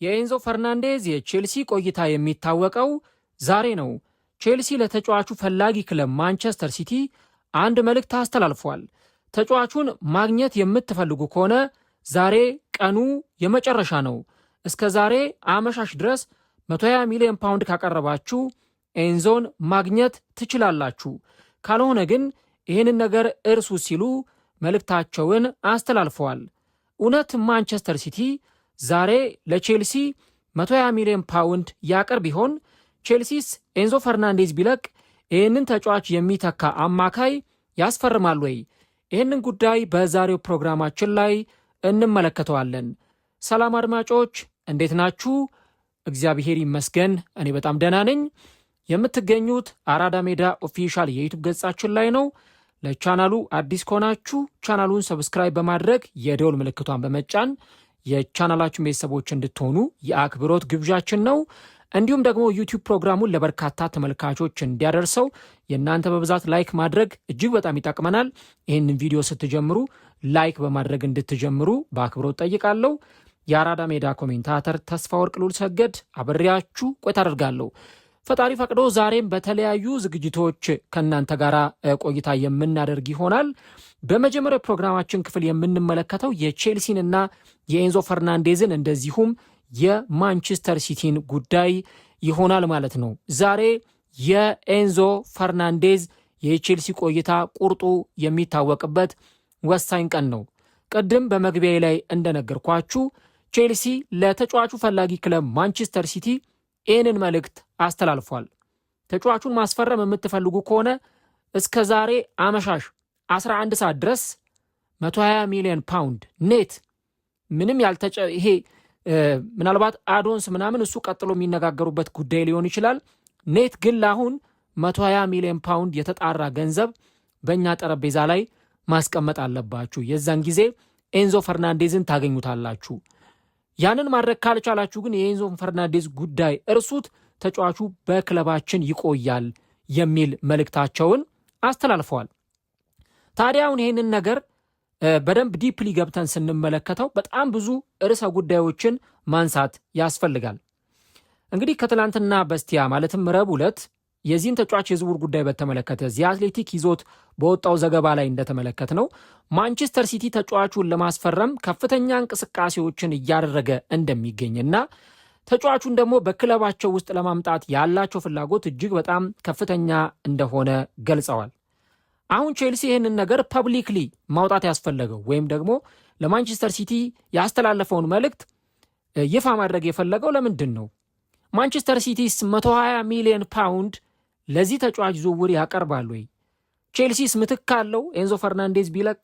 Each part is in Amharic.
የኤንዞ ፈርናንዴዝ የቼልሲ ቆይታ የሚታወቀው ዛሬ ነው። ቼልሲ ለተጫዋቹ ፈላጊ ክለብ ማንቸስተር ሲቲ አንድ መልእክት አስተላልፏል። ተጫዋቹን ማግኘት የምትፈልጉ ከሆነ ዛሬ ቀኑ የመጨረሻ ነው። እስከ ዛሬ አመሻሽ ድረስ 120 ሚሊዮን ፓውንድ ካቀረባችሁ ኤንዞን ማግኘት ትችላላችሁ፣ ካልሆነ ግን ይህንን ነገር እርሱ ሲሉ መልእክታቸውን አስተላልፈዋል። እውነት ማንቸስተር ሲቲ ዛሬ ለቼልሲ 120 ሚሊዮን ፓውንድ ያቀርብ ይሆን? ቼልሲስ ኤንዞ ፈርናንዴዝ ቢለቅ ይህንን ተጫዋች የሚተካ አማካይ ያስፈርማል ወይ? ይህንን ጉዳይ በዛሬው ፕሮግራማችን ላይ እንመለከተዋለን። ሰላም አድማጮች፣ እንዴት ናችሁ? እግዚአብሔር ይመስገን እኔ በጣም ደህና ነኝ። የምትገኙት አራዳ ሜዳ ኦፊሻል የዩቱብ ገጻችን ላይ ነው። ለቻናሉ አዲስ ከሆናችሁ ቻናሉን ሰብስክራይብ በማድረግ የደውል ምልክቷን በመጫን የቻናላችን ቤተሰቦች እንድትሆኑ የአክብሮት ግብዣችን ነው። እንዲሁም ደግሞ ዩቲዩብ ፕሮግራሙን ለበርካታ ተመልካቾች እንዲያደርሰው የእናንተ በብዛት ላይክ ማድረግ እጅግ በጣም ይጠቅመናል። ይህንን ቪዲዮ ስትጀምሩ ላይክ በማድረግ እንድትጀምሩ በአክብሮት ጠይቃለሁ። የአራዳ ሜዳ ኮሜንታተር ተስፋ ወርቅ ሉል ሰገድ አብሬያችሁ ቆይታ አደርጋለሁ። ፈጣሪ ፈቅዶ ዛሬም በተለያዩ ዝግጅቶች ከእናንተ ጋር ቆይታ የምናደርግ ይሆናል። በመጀመሪያው ፕሮግራማችን ክፍል የምንመለከተው የቼልሲንና የኤንዞ ፈርናንዴዝን እንደዚሁም የማንቸስተር ሲቲን ጉዳይ ይሆናል ማለት ነው። ዛሬ የኤንዞ ፈርናንዴዝ የቼልሲ ቆይታ ቁርጡ የሚታወቅበት ወሳኝ ቀን ነው። ቅድም በመግቢያ ላይ እንደነገርኳችሁ ቼልሲ ለተጫዋቹ ፈላጊ ክለብ ማንቸስተር ሲቲ ይህንን መልእክት አስተላልፏል። ተጫዋቹን ማስፈረም የምትፈልጉ ከሆነ እስከ ዛሬ አመሻሽ 11 ሰዓት ድረስ 120 ሚሊዮን ፓውንድ ኔት ምንም ይሄ ምናልባት አዶንስ ምናምን እሱ ቀጥሎ የሚነጋገሩበት ጉዳይ ሊሆን ይችላል። ኔት ግን ለአሁን 120 ሚሊዮን ፓውንድ የተጣራ ገንዘብ በእኛ ጠረጴዛ ላይ ማስቀመጥ አለባችሁ። የዛን ጊዜ ኤንዞ ፈርናንዴዝን ታገኙታላችሁ። ያንን ማድረግ ካልቻላችሁ ግን የኤንዞ ፈርናንዴዝ ጉዳይ እርሱት፣ ተጫዋቹ በክለባችን ይቆያል የሚል መልእክታቸውን አስተላልፈዋል። ታዲያውን ይህንን ነገር በደንብ ዲፕሊ ገብተን ስንመለከተው በጣም ብዙ ርዕሰ ጉዳዮችን ማንሳት ያስፈልጋል። እንግዲህ ከትላንትና በስቲያ ማለትም ረቡዕ ዕለት የዚህን ተጫዋች የዝውውር ጉዳይ በተመለከተ ዚ አትሌቲክ ይዞት በወጣው ዘገባ ላይ እንደተመለከት ነው ማንቸስተር ሲቲ ተጫዋቹን ለማስፈረም ከፍተኛ እንቅስቃሴዎችን እያደረገ እንደሚገኝና ተጫዋቹን ደግሞ በክለባቸው ውስጥ ለማምጣት ያላቸው ፍላጎት እጅግ በጣም ከፍተኛ እንደሆነ ገልጸዋል። አሁን ቼልሲ ይህንን ነገር ፐብሊክሊ ማውጣት ያስፈለገው ወይም ደግሞ ለማንቸስተር ሲቲ ያስተላለፈውን መልእክት ይፋ ማድረግ የፈለገው ለምንድን ነው? ማንቸስተር ሲቲስ 120 ሚሊዮን ፓውንድ ለዚህ ተጫዋች ዝውውር ያቀርባል ወይ? ቼልሲስ ምትክ አለው ኤንዞ ፈርናንዴዝ ቢለቅ?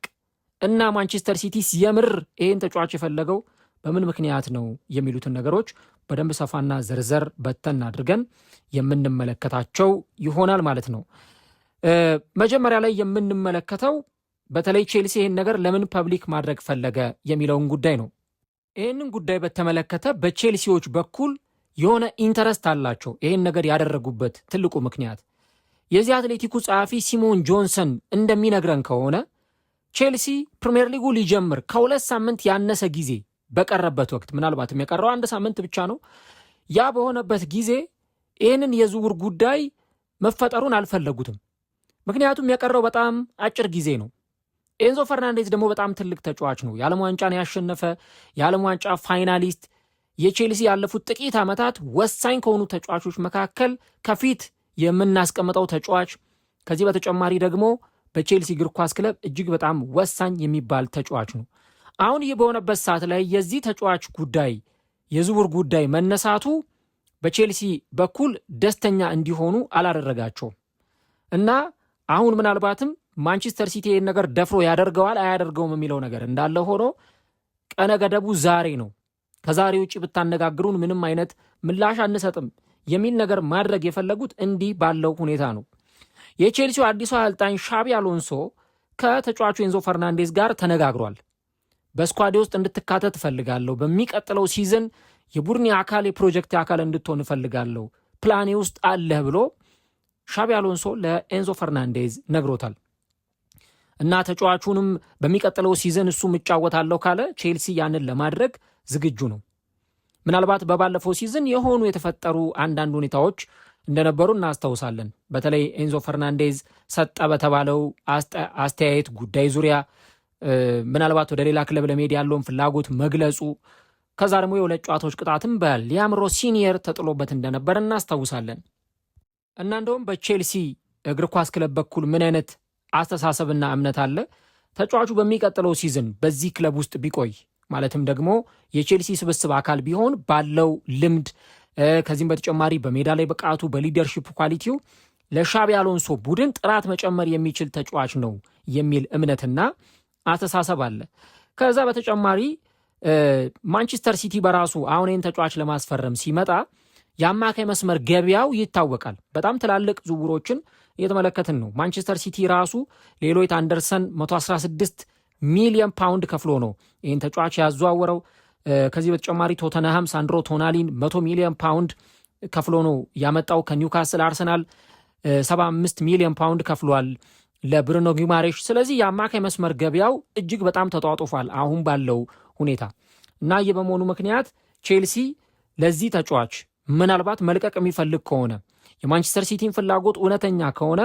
እና ማንቸስተር ሲቲስ የምር ይህን ተጫዋች የፈለገው በምን ምክንያት ነው? የሚሉትን ነገሮች በደንብ ሰፋና ዘርዘር በተን አድርገን የምንመለከታቸው ይሆናል ማለት ነው። መጀመሪያ ላይ የምንመለከተው በተለይ ቼልሲ ይህን ነገር ለምን ፐብሊክ ማድረግ ፈለገ የሚለውን ጉዳይ ነው። ይህንን ጉዳይ በተመለከተ በቼልሲዎች በኩል የሆነ ኢንተረስት አላቸው። ይህን ነገር ያደረጉበት ትልቁ ምክንያት የዚህ አትሌቲኩ ጸሐፊ ሲሞን ጆንሰን እንደሚነግረን ከሆነ ቼልሲ ፕሪሚየር ሊጉ ሊጀምር ከ2 ሳምንት ያነሰ ጊዜ በቀረበት ወቅት፣ ምናልባትም የቀረው 1 ሳምንት ብቻ ነው። ያ በሆነበት ጊዜ ይህንን የዝውውር ጉዳይ መፈጠሩን አልፈለጉትም። ምክንያቱም የቀረው በጣም አጭር ጊዜ ነው። ኤንዞ ፈርናንዴዝ ደግሞ በጣም ትልቅ ተጫዋች ነው። የዓለም ዋንጫን ያሸነፈ የዓለም ዋንጫ ፋይናሊስት፣ የቼልሲ ያለፉት ጥቂት ዓመታት ወሳኝ ከሆኑ ተጫዋቾች መካከል ከፊት የምናስቀምጠው ተጫዋች፣ ከዚህ በተጨማሪ ደግሞ በቼልሲ እግር ኳስ ክለብ እጅግ በጣም ወሳኝ የሚባል ተጫዋች ነው። አሁን ይህ በሆነበት ሰዓት ላይ የዚህ ተጫዋች ጉዳይ የዝውውር ጉዳይ መነሳቱ በቼልሲ በኩል ደስተኛ እንዲሆኑ አላደረጋቸውም እና አሁን ምናልባትም ማንቸስተር ሲቲ ይህን ነገር ደፍሮ ያደርገዋል አያደርገውም የሚለው ነገር እንዳለ ሆኖ ቀነ ገደቡ ዛሬ ነው። ከዛሬ ውጭ ብታነጋግሩን ምንም አይነት ምላሽ አንሰጥም የሚል ነገር ማድረግ የፈለጉት እንዲህ ባለው ሁኔታ ነው። የቼልሲው አዲሱ አሰልጣኝ ሻቢ አሎንሶ ከተጫዋቹ ኤንዞ ፈርናንዴዝ ጋር ተነጋግሯል። በስኳዴ ውስጥ እንድትካተት እፈልጋለሁ፣ በሚቀጥለው ሲዝን የቡድኔ አካል የፕሮጀክት አካል እንድትሆን እፈልጋለሁ፣ ፕላኔ ውስጥ አለህ ብሎ ሻቢ አሎንሶ ለኤንዞ ፈርናንዴዝ ነግሮታል። እና ተጫዋቹንም በሚቀጥለው ሲዝን እሱ እጫወታለሁ ካለ ቼልሲ ያንን ለማድረግ ዝግጁ ነው። ምናልባት በባለፈው ሲዝን የሆኑ የተፈጠሩ አንዳንድ ሁኔታዎች እንደነበሩ እናስታውሳለን። በተለይ ኤንዞ ፈርናንዴዝ ሰጠ በተባለው አስተያየት ጉዳይ ዙሪያ ምናልባት ወደ ሌላ ክለብ ለመሄድ ያለውን ፍላጎት መግለጹ፣ ከዛ ደግሞ የሁለት ጨዋታዎች ቅጣትም በሊያም ሮሲኒየር ተጥሎበት እንደነበር እናስታውሳለን። እና እንደውም በቼልሲ እግር ኳስ ክለብ በኩል ምን አይነት አስተሳሰብና እምነት አለ? ተጫዋቹ በሚቀጥለው ሲዝን በዚህ ክለብ ውስጥ ቢቆይ ማለትም ደግሞ የቼልሲ ስብስብ አካል ቢሆን ባለው ልምድ ከዚህም በተጨማሪ በሜዳ ላይ ብቃቱ በሊደርሺፕ ኳሊቲው ለሻቢ አሎንሶ ቡድን ጥራት መጨመር የሚችል ተጫዋች ነው የሚል እምነትና አስተሳሰብ አለ። ከዛ በተጨማሪ ማንቸስተር ሲቲ በራሱ አሁን ይህን ተጫዋች ለማስፈረም ሲመጣ የአማካይ መስመር ገበያው ይታወቃል። በጣም ትላልቅ ዝውውሮችን እየተመለከትን ነው። ማንቸስተር ሲቲ ራሱ ሌሎይት አንደርሰን 116 ሚሊዮን ፓውንድ ከፍሎ ነው ይህን ተጫዋች ያዘዋወረው። ከዚህ በተጨማሪ ቶተንሃም ሳንድሮ ቶናሊን 100 ሚሊዮን ፓውንድ ከፍሎ ነው ያመጣው ከኒውካስል። አርሰናል 75 ሚሊዮን ፓውንድ ከፍሏል ለብሩኖ ጊማሬሽ። ስለዚህ የአማካይ መስመር ገበያው እጅግ በጣም ተጧጡፏል አሁን ባለው ሁኔታ እና ይህ በመሆኑ ምክንያት ቼልሲ ለዚህ ተጫዋች ምናልባት መልቀቅ የሚፈልግ ከሆነ የማንቸስተር ሲቲን ፍላጎት እውነተኛ ከሆነ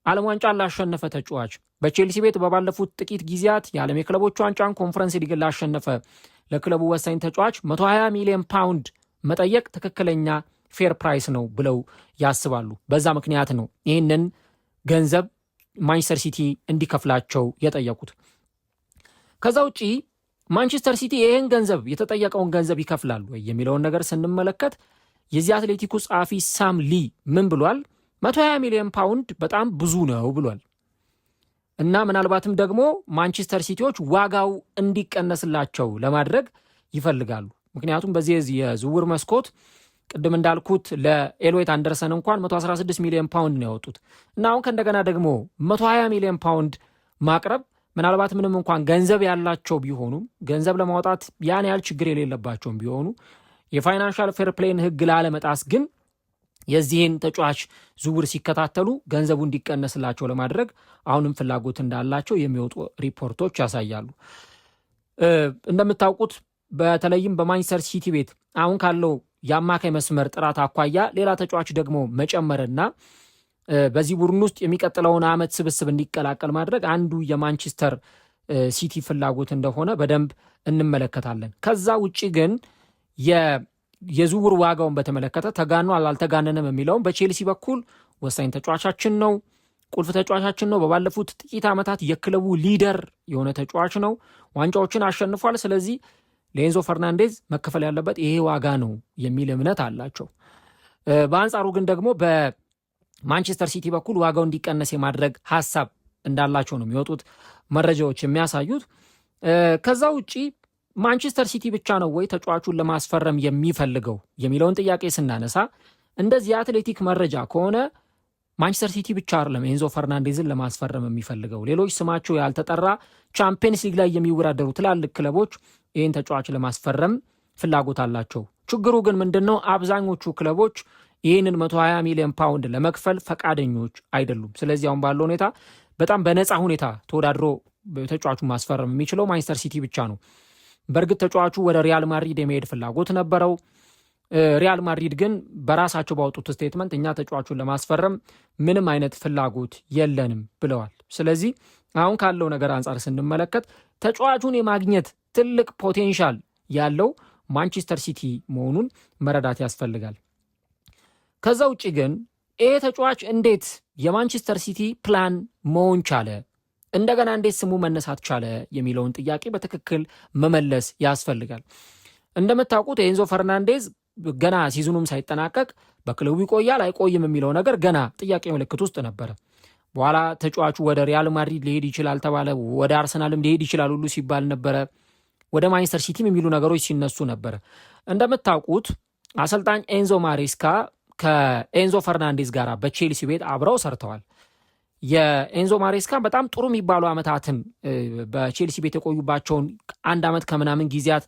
ዓለም ዋንጫ ላሸነፈ ተጫዋች በቼልሲ ቤት በባለፉት ጥቂት ጊዜያት የዓለም የክለቦች ዋንጫን ኮንፈረንስ ሊግ ላሸነፈ ለክለቡ ወሳኝ ተጫዋች 120 ሚሊዮን ፓውንድ መጠየቅ ትክክለኛ ፌር ፕራይስ ነው ብለው ያስባሉ። በዛ ምክንያት ነው ይህንን ገንዘብ ማንቸስተር ሲቲ እንዲከፍላቸው የጠየቁት። ከዛ ውጪ ማንቸስተር ሲቲ ይህን ገንዘብ የተጠየቀውን ገንዘብ ይከፍላሉ ወይ የሚለውን ነገር ስንመለከት የዚህ አትሌቲኩ ጸሐፊ ሳም ሊ ምን ብሏል? 120 ሚሊዮን ፓውንድ በጣም ብዙ ነው ብሏል። እና ምናልባትም ደግሞ ማንቸስተር ሲቲዎች ዋጋው እንዲቀነስላቸው ለማድረግ ይፈልጋሉ። ምክንያቱም በዚህ የዝውውር መስኮት ቅድም እንዳልኩት ለኤሎይት አንደርሰን እንኳን 116 ሚሊዮን ፓውንድ ነው ያወጡት እና አሁን ከእንደገና ደግሞ 120 ሚሊዮን ፓውንድ ማቅረብ ምናልባት ምንም እንኳን ገንዘብ ያላቸው ቢሆኑም ገንዘብ ለማውጣት ያን ያህል ችግር የሌለባቸውም ቢሆኑ የፋይናንሻል ፌር ፕሌይን ሕግ ላለመጣስ ግን የዚህን ተጫዋች ዝውውር ሲከታተሉ ገንዘቡ እንዲቀነስላቸው ለማድረግ አሁንም ፍላጎት እንዳላቸው የሚወጡ ሪፖርቶች ያሳያሉ። እንደምታውቁት በተለይም በማንቸስተር ሲቲ ቤት አሁን ካለው የአማካይ መስመር ጥራት አኳያ ሌላ ተጫዋች ደግሞ መጨመርና በዚህ ቡድን ውስጥ የሚቀጥለውን ዓመት ስብስብ እንዲቀላቀል ማድረግ አንዱ የማንቸስተር ሲቲ ፍላጎት እንደሆነ በደንብ እንመለከታለን። ከዛ ውጪ ግን የዝውውር ዋጋውን በተመለከተ ተጋኗል አልተጋነነም የሚለውን በቼልሲ በኩል ወሳኝ ተጫዋቻችን ነው፣ ቁልፍ ተጫዋቻችን ነው፣ በባለፉት ጥቂት ዓመታት የክለቡ ሊደር የሆነ ተጫዋች ነው፣ ዋንጫዎችን አሸንፏል። ስለዚህ ለኤንዞ ፈርናንዴዝ መከፈል ያለበት ይሄ ዋጋ ነው የሚል እምነት አላቸው። በአንጻሩ ግን ደግሞ በማንቸስተር ሲቲ በኩል ዋጋው እንዲቀነስ የማድረግ ሀሳብ እንዳላቸው ነው የሚወጡት መረጃዎች የሚያሳዩት። ከዛ ውጪ ማንቸስተር ሲቲ ብቻ ነው ወይ ተጫዋቹን ለማስፈረም የሚፈልገው የሚለውን ጥያቄ ስናነሳ እንደዚህ የአትሌቲክ መረጃ ከሆነ ማንቸስተር ሲቲ ብቻ አይደለም ኤንዞ ፈርናንዴዝን ለማስፈረም የሚፈልገው። ሌሎች ስማቸው ያልተጠራ ቻምፒየንስ ሊግ ላይ የሚወዳደሩ ትላልቅ ክለቦች ይህን ተጫዋች ለማስፈረም ፍላጎት አላቸው። ችግሩ ግን ምንድነው? አብዛኞቹ ክለቦች ይህንን 120 ሚሊዮን ፓውንድ ለመክፈል ፈቃደኞች አይደሉም። ስለዚህ አሁን ባለው ሁኔታ በጣም በነፃ ሁኔታ ተወዳድሮ ተጫዋቹን ማስፈረም የሚችለው ማንቸስተር ሲቲ ብቻ ነው። በእርግጥ ተጫዋቹ ወደ ሪያል ማድሪድ የመሄድ ፍላጎት ነበረው። ሪያል ማድሪድ ግን በራሳቸው ባወጡት ስቴትመንት እኛ ተጫዋቹን ለማስፈረም ምንም አይነት ፍላጎት የለንም ብለዋል። ስለዚህ አሁን ካለው ነገር አንጻር ስንመለከት ተጫዋቹን የማግኘት ትልቅ ፖቴንሻል ያለው ማንቸስተር ሲቲ መሆኑን መረዳት ያስፈልጋል። ከዛ ውጭ ግን ይሄ ተጫዋች እንዴት የማንቸስተር ሲቲ ፕላን መሆን ቻለ፣ እንደገና እንዴት ስሙ መነሳት ቻለ የሚለውን ጥያቄ በትክክል መመለስ ያስፈልጋል። እንደምታውቁት ኤንዞ ፈርናንዴዝ ገና ሲዝኑም ሳይጠናቀቅ በክለቡ ይቆያል አይቆይም የሚለው ነገር ገና ጥያቄ ምልክት ውስጥ ነበረ። በኋላ ተጫዋቹ ወደ ሪያል ማድሪድ ሊሄድ ይችላል ተባለ፣ ወደ አርሰናልም ሊሄድ ይችላል ሁሉ ሲባል ነበረ፣ ወደ ማንቸስተር ሲቲም የሚሉ ነገሮች ሲነሱ ነበረ። እንደምታውቁት አሰልጣኝ ኤንዞ ማሬስካ ከኤንዞ ፈርናንዴዝ ጋር በቼልሲ ቤት አብረው ሰርተዋል። የኤንዞ ማሬስካ በጣም ጥሩ የሚባሉ ዓመታትን በቼልሲ ቤት የቆዩባቸውን 1 ዓመት ከምናምን ጊዜያት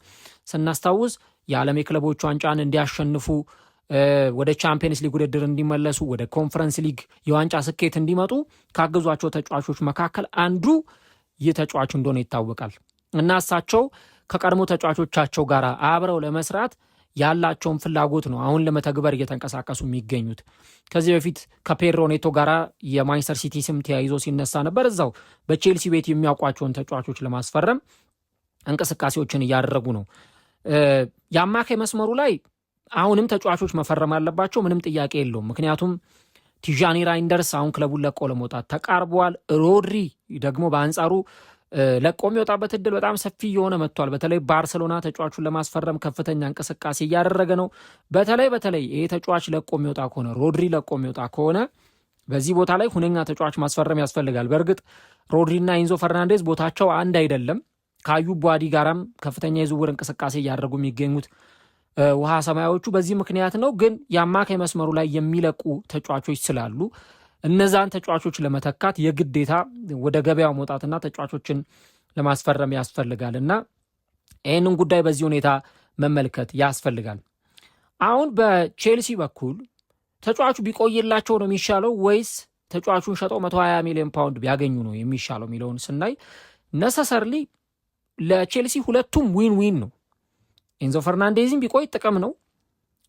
ስናስታውስ የዓለም የክለቦች ዋንጫን እንዲያሸንፉ፣ ወደ ቻምፒየንስ ሊግ ውድድር እንዲመለሱ፣ ወደ ኮንፈረንስ ሊግ የዋንጫ ስኬት እንዲመጡ ካገዟቸው ተጫዋቾች መካከል አንዱ ይህ ተጫዋች እንደሆነ ይታወቃል። እና እሳቸው ከቀድሞ ተጫዋቾቻቸው ጋር አብረው ለመስራት ያላቸውን ፍላጎት ነው አሁን ለመተግበር እየተንቀሳቀሱ የሚገኙት። ከዚህ በፊት ከፔድሮ ኔቶ ጋር የማንቸስተር ሲቲ ስም ተያይዞ ሲነሳ ነበር። እዛው በቼልሲ ቤት የሚያውቋቸውን ተጫዋቾች ለማስፈረም እንቅስቃሴዎችን እያደረጉ ነው። የአማካይ መስመሩ ላይ አሁንም ተጫዋቾች መፈረም አለባቸው፣ ምንም ጥያቄ የለውም። ምክንያቱም ቲዣኒ ራይንደርስ አሁን ክለቡን ለቆ ለመውጣት ተቃርበዋል። ሮድሪ ደግሞ በአንጻሩ ለቆ የሚወጣበት እድል በጣም ሰፊ የሆነ መጥቷል። በተለይ ባርሰሎና ተጫዋቹን ለማስፈረም ከፍተኛ እንቅስቃሴ እያደረገ ነው። በተለይ ይሄ ተጫዋች ለቆ የሚወጣ ከሆነ ሮድሪ ለቆ የሚወጣ ከሆነ በዚህ ቦታ ላይ ሁነኛ ተጫዋች ማስፈረም ያስፈልጋል። በእርግጥ ሮድሪና ኢንዞ ፈርናንዴዝ ቦታቸው አንድ አይደለም። ከአዩብ ቡአዲ ጋራም ከፍተኛ የዝውውር እንቅስቃሴ እያደረጉ የሚገኙት ውሃ ሰማያዎቹ በዚህ ምክንያት ነው። ግን የአማካይ መስመሩ ላይ የሚለቁ ተጫዋቾች ስላሉ እነዛን ተጫዋቾች ለመተካት የግዴታ ወደ ገበያው መውጣትና ተጫዋቾችን ለማስፈረም ያስፈልጋል እና ይህንን ጉዳይ በዚህ ሁኔታ መመልከት ያስፈልጋል። አሁን በቼልሲ በኩል ተጫዋቹ ቢቆይላቸው ነው የሚሻለው ወይስ ተጫዋቹን ሸጠው 120 ሚሊዮን ፓውንድ ቢያገኙ ነው የሚሻለው የሚለውን ስናይ ነሰሰርሊ ለቼልሲ ሁለቱም ዊን ዊን ነው። ኤንዞ ፈርናንዴዝም ቢቆይ ጥቅም ነው፣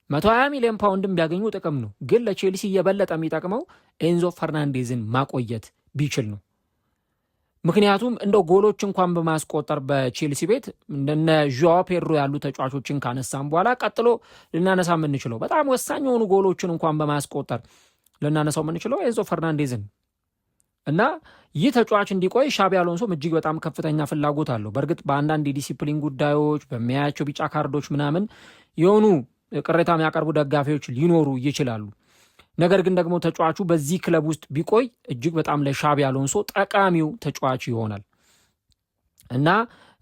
120 ሚሊዮን ፓውንድም ቢያገኙ ጥቅም ነው። ግን ለቼልሲ የበለጠ የሚጠቅመው ኤንዞ ፈርናንዴዝን ማቆየት ቢችል ነው። ምክንያቱም እንደው ጎሎች እንኳን በማስቆጠር በቼልሲ ቤት እንደነ ዦዋ ፔድሮ ያሉ ተጫዋቾችን ካነሳም በኋላ ቀጥሎ ልናነሳ የምንችለው በጣም ወሳኝ የሆኑ ጎሎችን እንኳን በማስቆጠር ልናነሳው የምንችለው ኤንዞ ፈርናንዴዝን እና ይህ ተጫዋች እንዲቆይ ሻቢ አሎንሶም እጅግ በጣም ከፍተኛ ፍላጎት አለው። በእርግጥ በአንዳንድ የዲሲፕሊን ጉዳዮች በሚያያቸው ቢጫ ካርዶች ምናምን የሆኑ ቅሬታ የሚያቀርቡ ደጋፊዎች ሊኖሩ ይችላሉ። ነገር ግን ደግሞ ተጫዋቹ በዚህ ክለብ ውስጥ ቢቆይ እጅግ በጣም ለሻቢ አሎንሶ ጠቃሚው ተጫዋች ይሆናል እና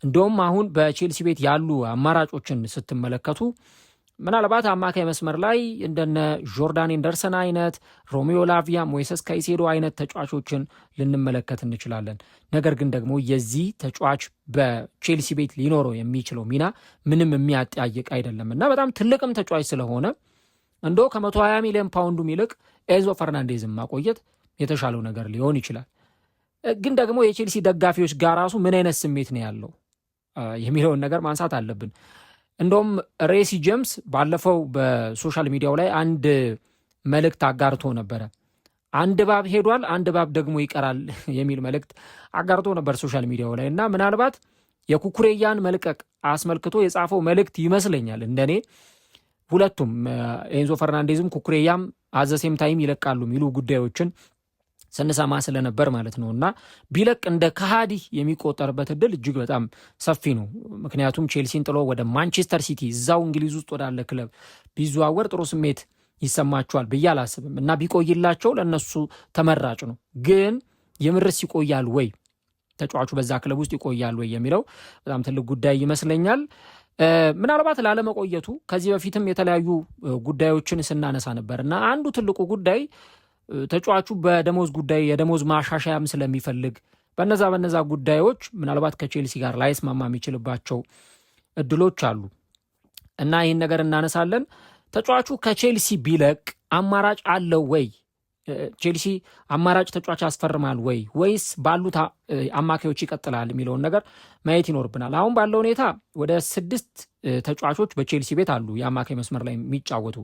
እንደውም አሁን በቼልሲ ቤት ያሉ አማራጮችን ስትመለከቱ ምናልባት አማካይ መስመር ላይ እንደነ ጆርዳን ኤንደርሰን አይነት፣ ሮሜዮ ላቪያ፣ ሞይሰስ ካይሴዶ አይነት ተጫዋቾችን ልንመለከት እንችላለን። ነገር ግን ደግሞ የዚህ ተጫዋች በቼልሲ ቤት ሊኖረው የሚችለው ሚና ምንም የሚያጠያይቅ አይደለም እና በጣም ትልቅም ተጫዋች ስለሆነ እንደው ከ120 ሚሊዮን ፓውንዱ ይልቅ ኤንዞ ፈርናንዴዝን ማቆየት የተሻለው ነገር ሊሆን ይችላል። ግን ደግሞ የቼልሲ ደጋፊዎች ጋር ራሱ ምን አይነት ስሜት ነው ያለው የሚለውን ነገር ማንሳት አለብን። እንደውም ሬሲ ጄምስ ባለፈው በሶሻል ሚዲያው ላይ አንድ መልእክት አጋርቶ ነበረ። አንድ ባብ ሄዷል፣ አንድ ባብ ደግሞ ይቀራል የሚል መልእክት አጋርቶ ነበር ሶሻል ሚዲያው ላይ እና ምናልባት የኩኩሬያን መልቀቅ አስመልክቶ የጻፈው መልእክት ይመስለኛል። እንደኔ ሁለቱም ኤንዞ ፈርናንዴዝም ኩኩሬያም አዘሴም ታይም ይለቃሉ የሚሉ ጉዳዮችን ስንሰማ ስለነበር ማለት ነው እና ቢለቅ እንደ ከሃዲ የሚቆጠርበት እድል እጅግ በጣም ሰፊ ነው። ምክንያቱም ቼልሲን ጥሎ ወደ ማንቸስተር ሲቲ እዛው እንግሊዝ ውስጥ ወዳለ ክለብ ቢዘዋወር ጥሩ ስሜት ይሰማቸዋል ብዬ አላስብም እና ቢቆይላቸው ለእነሱ ተመራጭ ነው። ግን የምርስ ይቆያል ወይ ተጫዋቹ በዛ ክለብ ውስጥ ይቆያል ወይ የሚለው በጣም ትልቅ ጉዳይ ይመስለኛል። ምናልባት ላለመቆየቱ ከዚህ በፊትም የተለያዩ ጉዳዮችን ስናነሳ ነበር እና አንዱ ትልቁ ጉዳይ ተጫዋቹ በደሞዝ ጉዳይ የደሞዝ ማሻሻያም ስለሚፈልግ በነዛ ጉዳዮች ምናልባት ከቼልሲ ጋር ላይስማማ የሚችልባቸው እድሎች አሉ እና ይህን ነገር እናነሳለን። ተጫዋቹ ከቼልሲ ቢለቅ አማራጭ አለው ወይ? ቼልሲ አማራጭ ተጫዋች ያስፈርማል ወይስ ባሉት አማካዮች ይቀጥላል የሚለውን ነገር ማየት ይኖርብናል። አሁን ባለው ሁኔታ ወደ 6 ተጫዋቾች በቼልሲ ቤት አሉ የአማካይ መስመር ላይ የሚጫወቱ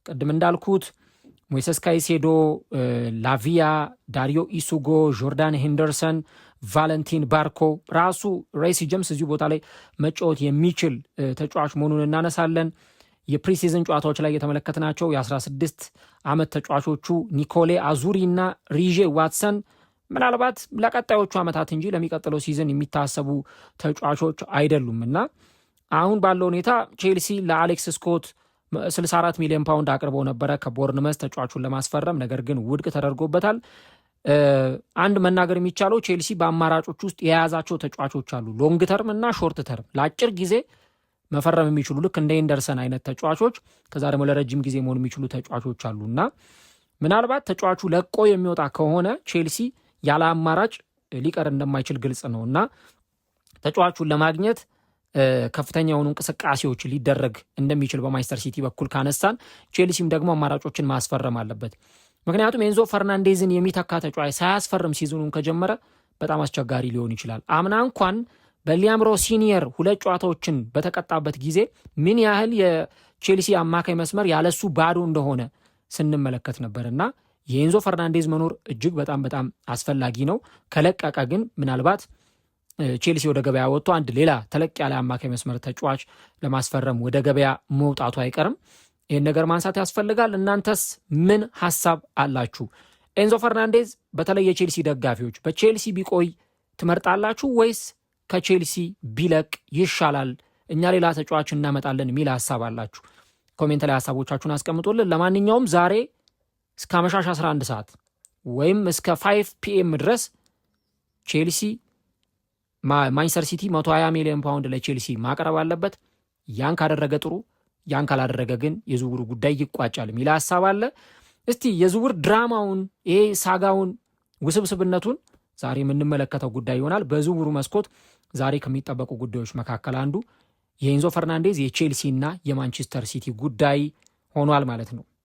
ቅድም እንዳልኩት ሞይሰስ ካይሴዶ፣ ላቪያ፣ ዳሪዮ ኢሱጎ፣ ጆርዳን ሄንደርሰን፣ ቫለንቲን ባርኮ፣ ራሱ ሬሲ ጄምስ እዚሁ ቦታ ላይ መጫወት የሚችል ተጫዋች መሆኑን እናነሳለን። የፕሪሲዝን ጨዋታዎች ላይ የተመለከትናቸው የ16 ዓመት ተጫዋቾቹ ኒኮሌ አዙሪ እና ሪዤ ዋትሰን ምናልባት ለቀጣዮቹ ዓመታት እንጂ ለሚቀጥለው ሲዝን የሚታሰቡ ተጫዋቾች አይደሉም እና አሁን ባለው ሁኔታ ቼልሲ ለአሌክስ ስኮት 64 ሚሊዮን ፓውንድ አቅርበው ነበረ ከቦርንመስ ተጫዋቹን ለማስፈረም፣ ነገር ግን ውድቅ ተደርጎበታል። አንድ መናገር የሚቻለው ቼልሲ በአማራጮች ውስጥ የያዛቸው ተጫዋቾች አሉ፣ ሎንግ ተርም እና ሾርት ተርም፣ ለአጭር ጊዜ መፈረም የሚችሉ ልክ እንደ ኤንደርሰን አይነት ተጫዋቾች፣ ከዛ ደግሞ ለረጅም ጊዜ መሆን የሚችሉ ተጫዋቾች አሉ እና ምናልባት ተጫዋቹ ለቆ የሚወጣ ከሆነ ቼልሲ ያለ አማራጭ ሊቀር እንደማይችል ግልጽ ነው እና ተጫዋቹን ለማግኘት ከፍተኛ የሆኑ እንቅስቃሴዎች ሊደረግ እንደሚችል በማንቸስተር ሲቲ በኩል ካነሳን ቼልሲም ደግሞ አማራጮችን ማስፈረም አለበት። ምክንያቱም ኤንዞ ፈርናንዴዝን የሚተካ ተጫዋች ሳያስፈርም ሲዝኑን ከጀመረ በጣም አስቸጋሪ ሊሆን ይችላል። አምና እንኳን በሊያም ሮሲኒየር 2 ጨዋታዎችን በተቀጣበት ጊዜ ምን ያህል ቼልሲ አማካይ መስመር ያለሱ ባዶ እንደሆነ ስንመለከት ነበርና የኤንዞ ፈርናንዴዝ መኖር እጅግ በጣም በጣም አስፈላጊ ነው። ከለቀቀ ግን ምናልባት ቼልሲ ወደ ገበያ ወጥቶ አንድ ሌላ ተለቅ ያለ አማካይ መስመር ተጫዋች ለማስፈረም ወደ ገበያ መውጣቱ አይቀርም። ይህን ነገር ማንሳት ያስፈልጋል። እናንተስ ምን ሐሳብ አላችሁ? ኤንዞ ፈርናንዴዝ በተለይ የቼልሲ ደጋፊዎች በቼልሲ ቢቆይ ትመርጣላችሁ ወይስ ከቼልሲ ቢለቅ ይሻላል፣ እኛ ሌላ ተጫዋች እናመጣለን የሚል ሐሳብ አላችሁ? ኮሜንት ላይ ሐሳቦቻችሁን አስቀምጡልን። ለማንኛውም ዛሬ እስከ አመሻሽ 11 ሰዓት ወይም እስከ 5 ፒኤም ድረስ ቼልሲ ማንቸስተር ሲቲ 120 ሚሊዮን ፓውንድ ለቼልሲ ማቅረብ አለበት። ያን ካደረገ ጥሩ፣ ያን ካላደረገ ግን የዝውውሩ ጉዳይ ይቋጫል የሚል ሐሳብ አለ። እስቲ የዝውውር ድራማውን ይሄ ሳጋውን ውስብስብነቱን ዛሬ የምንመለከተው ጉዳይ ይሆናል። በዝውውሩ መስኮት ዛሬ ከሚጠበቁ ጉዳዮች መካከል አንዱ የኤንዞ ፈርናንዴዝ የቼልሲ እና የማንቸስተር ሲቲ ጉዳይ ሆኗል ማለት ነው።